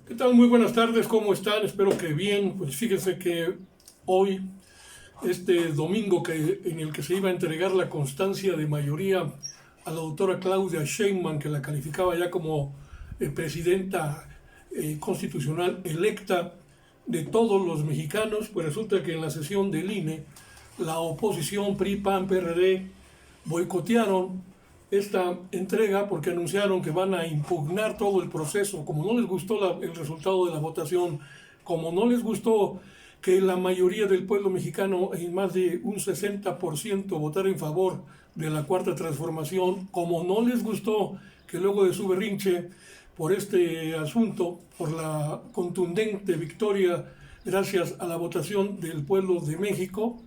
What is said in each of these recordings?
¿Qué tal? Muy buenas tardes, ¿cómo están? Espero que bien. Pues fíjense que hoy, este domingo en el que se iba a entregar la constancia de mayoría a la doctora Claudia Sheinbaum, que la calificaba ya como presidenta constitucional electa de todos los mexicanos, pues resulta que en la sesión del INE, la oposición PRI, PAN, PRD boicotearon esta entrega porque anunciaron que van a impugnar todo el proceso. Como no les gustó el resultado de la votación, como no les gustó que la mayoría del pueblo mexicano, en más de un 60%, votara en favor de la Cuarta Transformación, como no les gustó que luego de su berrinche por este asunto, por la contundente victoria gracias a la votación del pueblo de México,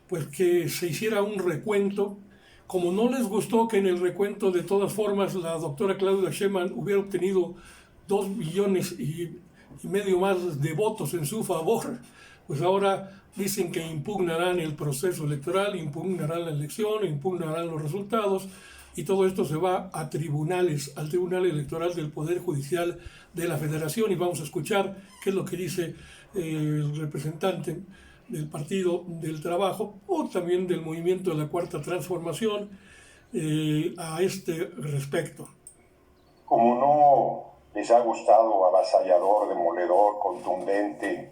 pues que se hiciera un recuento. Como no les gustó que en el recuento de todas formas la doctora Claudia Sheinbaum hubiera obtenido 2,5 millones más de votos en su favor, pues ahora dicen que impugnarán el proceso electoral, impugnarán la elección, impugnarán los resultados, y todo esto se va a tribunales, al Tribunal Electoral del Poder Judicial de la Federación, y vamos a escuchar qué es lo que dice el representante del Partido del Trabajo o también del movimiento de la Cuarta Transformación a este respecto. Como no les ha gustado avasallador, demoledor, contundente,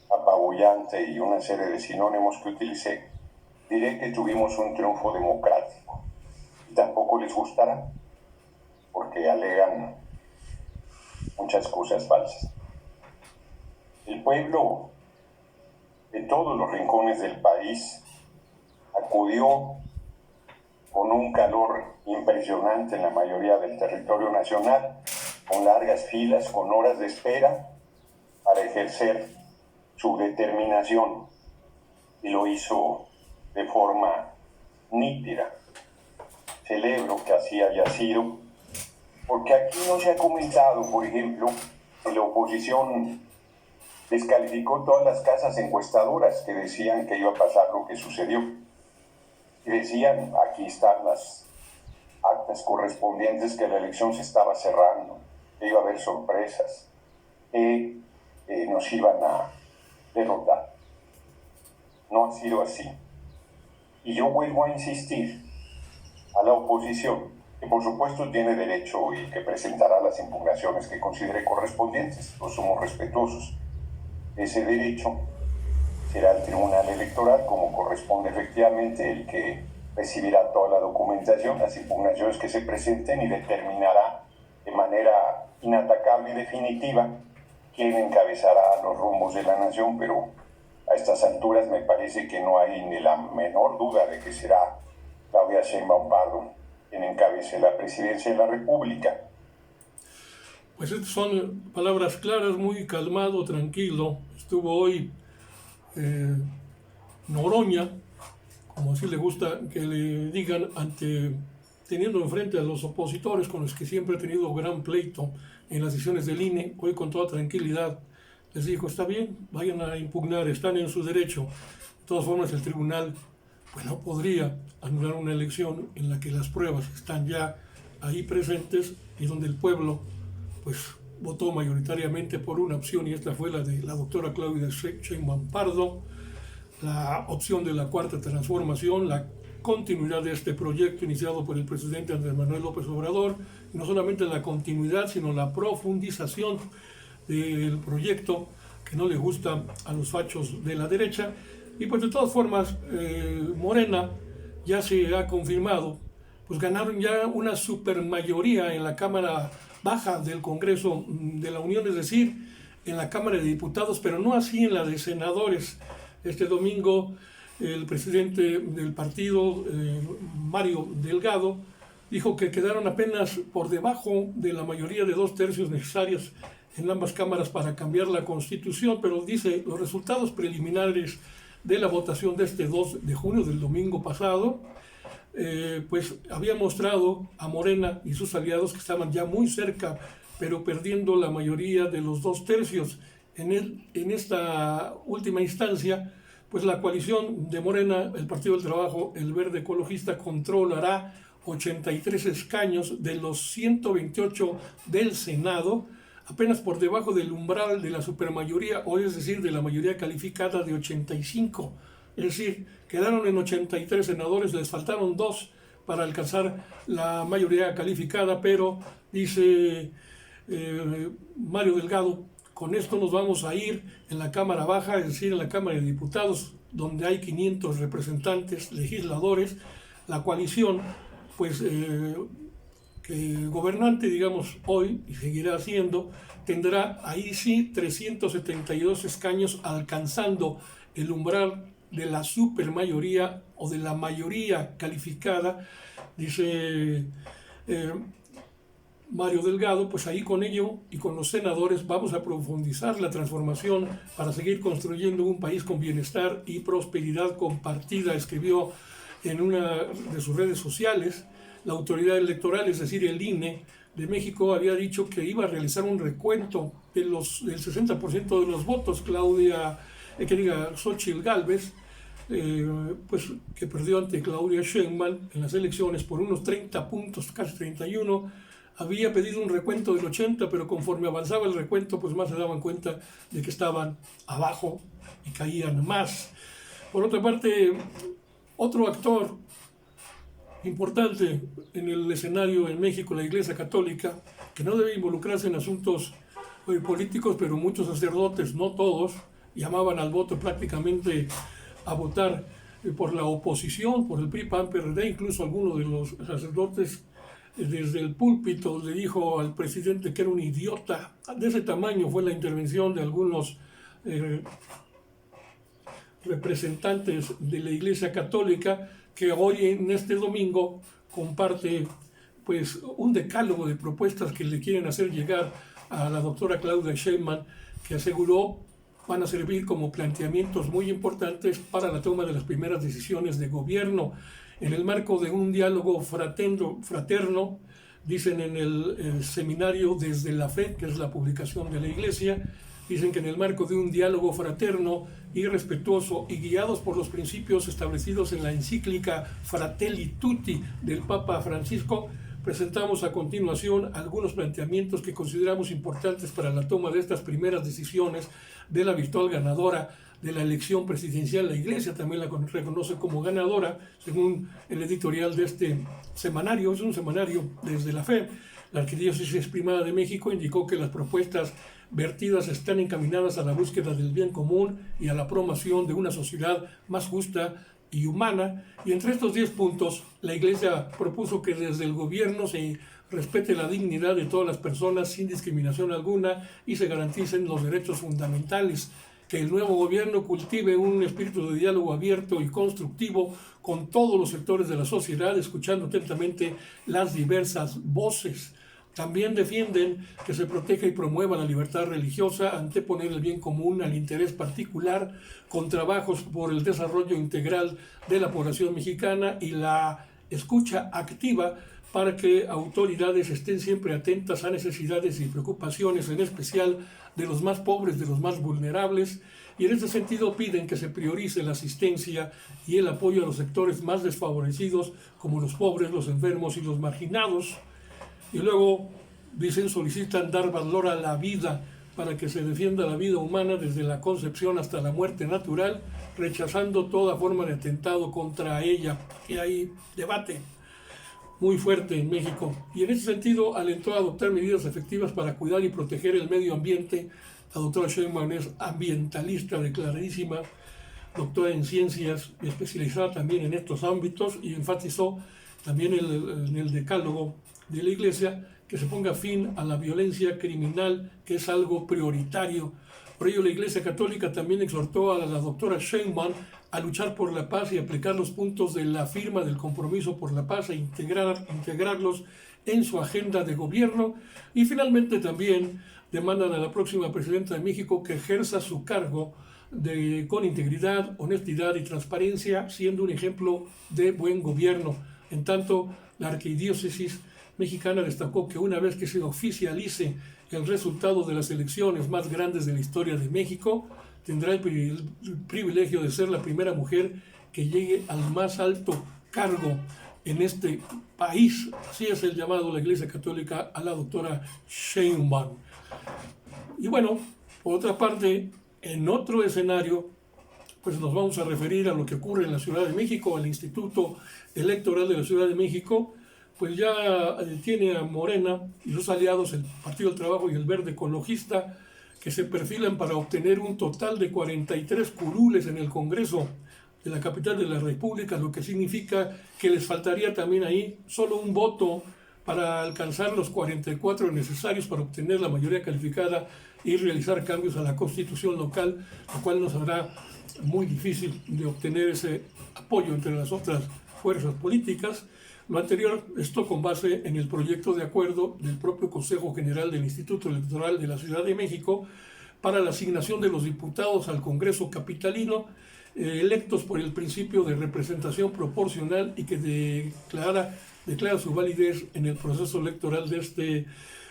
apabullante y una serie de sinónimos que utilicé, diré que tuvimos un triunfo democrático. Y tampoco les gustará, porque alegan muchas cosas falsas. El pueblo de todos los rincones del país acudió con un calor impresionante en la mayoría del territorio nacional, con largas filas, con horas de espera para ejercer su determinación, y lo hizo de forma nítida. Celebro que así haya sido, porque aquí no se ha comentado, por ejemplo, que la oposición descalificó todas las casas encuestadoras que decían que iba a pasar lo que sucedió. Y decían, aquí están las actas correspondientes, que la elección se estaba cerrando, que iba a haber sorpresas, que nos iban a derrotar. No ha sido así. Y yo vuelvo a insistir a la oposición, que por supuesto tiene derecho y que presentará las impugnaciones que considere correspondientes, pues somos respetuosos. Ese derecho será el Tribunal Electoral, como corresponde efectivamente, el que recibirá toda la documentación, las impugnaciones que se presenten, y determinará de manera inatacable y definitiva quién encabezará los rumbos de la nación, pero a estas alturas me parece que no hay ni la menor duda de que será Claudia Sheinbaum Pardo quien encabece la presidencia de la República. Pues estas son palabras claras, muy calmado, tranquilo. Estuvo hoy Noroña, como así le gusta que le digan, teniendo enfrente a los opositores con los que siempre he tenido gran pleito en las sesiones del INE, hoy con toda tranquilidad les dijo, está bien, vayan a impugnar, están en su derecho. De todas formas, el tribunal pues no podría anular una elección en la que las pruebas están ya ahí presentes y donde el pueblo pues votó mayoritariamente por una opción, y esta fue la de la doctora Claudia Sheinbaum Pardo, la opción de la Cuarta Transformación, la continuidad de este proyecto iniciado por el presidente Andrés Manuel López Obrador, y no solamente la continuidad, sino la profundización del proyecto que no le gusta a los fachos de la derecha. Y pues de todas formas, Morena ya se ha confirmado, pues ganaron ya una supermayoría en la Cámara Baja del Congreso de la Unión, es decir, en la Cámara de Diputados, pero no así en la de senadores. Este domingo el presidente del partido, Mario Delgado, dijo que quedaron apenas por debajo de la mayoría de 2/3 necesarias en ambas cámaras para cambiar la Constitución, pero dice, los resultados preliminares de la votación de este 2 de junio, del domingo pasado, pues había mostrado a Morena y sus aliados que estaban ya muy cerca, pero perdiendo la mayoría de los 2/3. En esta última instancia, pues la coalición de Morena, el Partido del Trabajo, el Verde Ecologista, controlará 83 escaños de los 128 del Senado, apenas por debajo del umbral de la supermayoría, o es decir, de la mayoría calificada de 85. Es decir, quedaron en 83 senadores, les faltaron 2 para alcanzar la mayoría calificada, pero dice Mario Delgado, con esto nos vamos a ir en la Cámara Baja, es decir, en la Cámara de Diputados, donde hay 500 representantes, legisladores, la coalición, pues que gobernante, digamos, hoy, y seguirá siendo, tendrá ahí sí 372 escaños, alcanzando el umbral de la supermayoría o de la mayoría calificada, dice Mario Delgado. Pues ahí con ello y con los senadores vamos a profundizar la transformación para seguir construyendo un país con bienestar y prosperidad compartida, escribió en una de sus redes sociales. La autoridad electoral, es decir, el INE de México, había dicho que iba a realizar un recuento del 60% de los votos. Xóchitl Gálvez, pues que perdió ante Claudia Sheinbaum en las elecciones por unos 30 puntos, casi 31, había pedido un recuento del 80, pero conforme avanzaba el recuento, pues más se daban cuenta de que estaban abajo y caían más. Por otra parte, otro actor importante en el escenario en México, la Iglesia Católica, que no debe involucrarse en asuntos políticos, pero muchos sacerdotes, no todos, llamaban al voto prácticamente a votar por la oposición, por el PRI, PAN, PRD. Incluso alguno de los sacerdotes desde el púlpito le dijo al presidente que era un idiota. De ese tamaño fue la intervención de algunos representantes de la Iglesia Católica, que hoy en este domingo comparte pues un decálogo de propuestas que le quieren hacer llegar a la doctora Claudia Sheinbaum, que aseguró van a servir como planteamientos muy importantes para la toma de las primeras decisiones de gobierno en el marco de un diálogo fraterno, dicen en el seminario Desde la Fe, que es la publicación de la Iglesia. Dicen que en el marco de un diálogo fraterno y respetuoso y guiados por los principios establecidos en la encíclica Fratelli Tutti del Papa Francisco, presentamos a continuación algunos planteamientos que consideramos importantes para la toma de estas primeras decisiones de la virtual ganadora de la elección presidencial. La Iglesia también la reconoce como ganadora, según el editorial de este semanario. Es un semanario Desde la Fe. La Arquidiócesis Primada de México indicó que las propuestas vertidas están encaminadas a la búsqueda del bien común y a la promoción de una sociedad más justa y humana. Y entre estos 10 puntos, la Iglesia propuso que desde el gobierno se respete la dignidad de todas las personas sin discriminación alguna y se garanticen los derechos fundamentales, que el nuevo gobierno cultive un espíritu de diálogo abierto y constructivo con todos los sectores de la sociedad, escuchando atentamente las diversas voces. También defienden que se proteja y promueva la libertad religiosa, anteponer el bien común al interés particular, con trabajos por el desarrollo integral de la población mexicana y la escucha activa para que autoridades estén siempre atentas a necesidades y preocupaciones, en especial de los más pobres, de los más vulnerables. Y en este sentido piden que se priorice la asistencia y el apoyo a los sectores más desfavorecidos, como los pobres, los enfermos y los marginados. Y luego, dicen, solicitan dar valor a la vida para que se defienda la vida humana desde la concepción hasta la muerte natural, rechazando toda forma de atentado contra ella. Y hay debate muy fuerte en México. Y en ese sentido alentó a adoptar medidas efectivas para cuidar y proteger el medio ambiente. La doctora Sheinbaum es ambientalista declaradísima, doctora en ciencias y especializada también en estos ámbitos, y enfatizó también en el decálogo de la Iglesia que se ponga fin a la violencia criminal, que es algo prioritario. Por ello, la Iglesia Católica también exhortó a la doctora Sheinbaum a luchar por la paz y aplicar los puntos de la firma del compromiso por la paz e integrarlos en su agenda de gobierno. Y finalmente también demandan a la próxima presidenta de México que ejerza su cargo con integridad, honestidad y transparencia, siendo un ejemplo de buen gobierno. En tanto, la Arquidiócesis Mexicana destacó que una vez que se oficialice el resultado de las elecciones más grandes de la historia de México, tendrá el privilegio de ser la primera mujer que llegue al más alto cargo en este país. Así es el llamado de la Iglesia Católica a la doctora Sheinbaum. Y bueno, por otra parte, en otro escenario, pues nos vamos a referir a lo que ocurre en la Ciudad de México. El Instituto Electoral de la Ciudad de México pues ya tiene a Morena y sus aliados, el Partido del Trabajo y el Verde Ecologista, que se perfilan para obtener un total de 43 curules en el Congreso de la capital de la República, lo que significa que les faltaría también ahí solo un voto para alcanzar los 44 necesarios para obtener la mayoría calificada y realizar cambios a la Constitución local, lo cual nos hará muy difícil de obtener ese apoyo entre las otras fuerzas políticas. Lo anterior, esto con base en el proyecto de acuerdo del propio Consejo General del Instituto Electoral de la Ciudad de México para la asignación de los diputados al Congreso capitalino, electos por el principio de representación proporcional y que declara su validez en el proceso electoral de este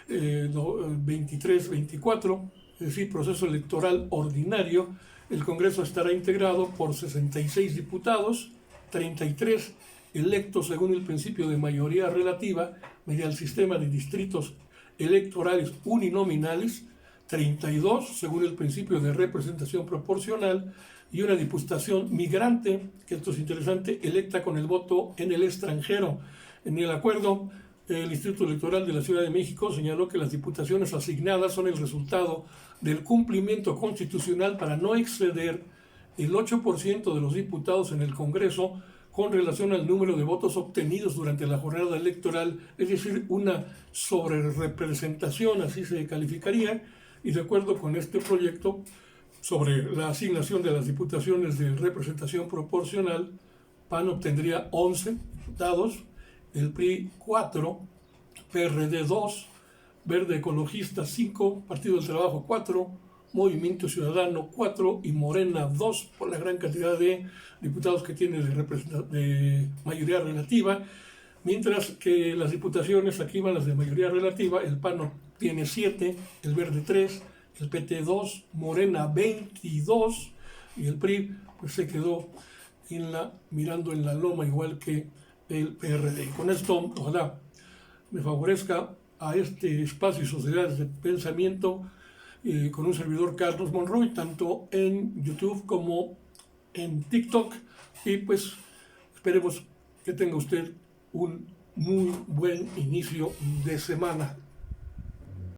23-24, es decir, proceso electoral ordinario. El Congreso estará integrado por 66 diputados, 33 electos según el principio de mayoría relativa mediante el sistema de distritos electorales uninominales, 32 según el principio de representación proporcional y una diputación migrante, que esto es interesante, electa con el voto en el extranjero. En el acuerdo, el Instituto Electoral de la Ciudad de México señaló que las diputaciones asignadas son el resultado del cumplimiento constitucional para no exceder el 8% de los diputados en el Congreso con relación al número de votos obtenidos durante la jornada electoral, es decir, una sobrerepresentación, así se calificaría, y de acuerdo con este proyecto sobre la asignación de las diputaciones de representación proporcional, PAN obtendría 11 diputados, el PRI 4, PRD 2, Verde Ecologista 5, Partido del Trabajo 4, Movimiento Ciudadano 4 y Morena 2, por la gran cantidad de diputados que tiene de mayoría relativa, mientras que las diputaciones, aquí van las de mayoría relativa, el PAN tiene 7, el Verde 3, el PT 2, Morena 22 y el PRI pues se quedó mirando en la loma igual que el PRD. Con esto, ojalá me favorezca a este espacio y sociedades de pensamiento con un servidor, Carlos Monroy, tanto en YouTube como en TikTok, y pues esperemos que tenga usted un muy buen inicio de semana.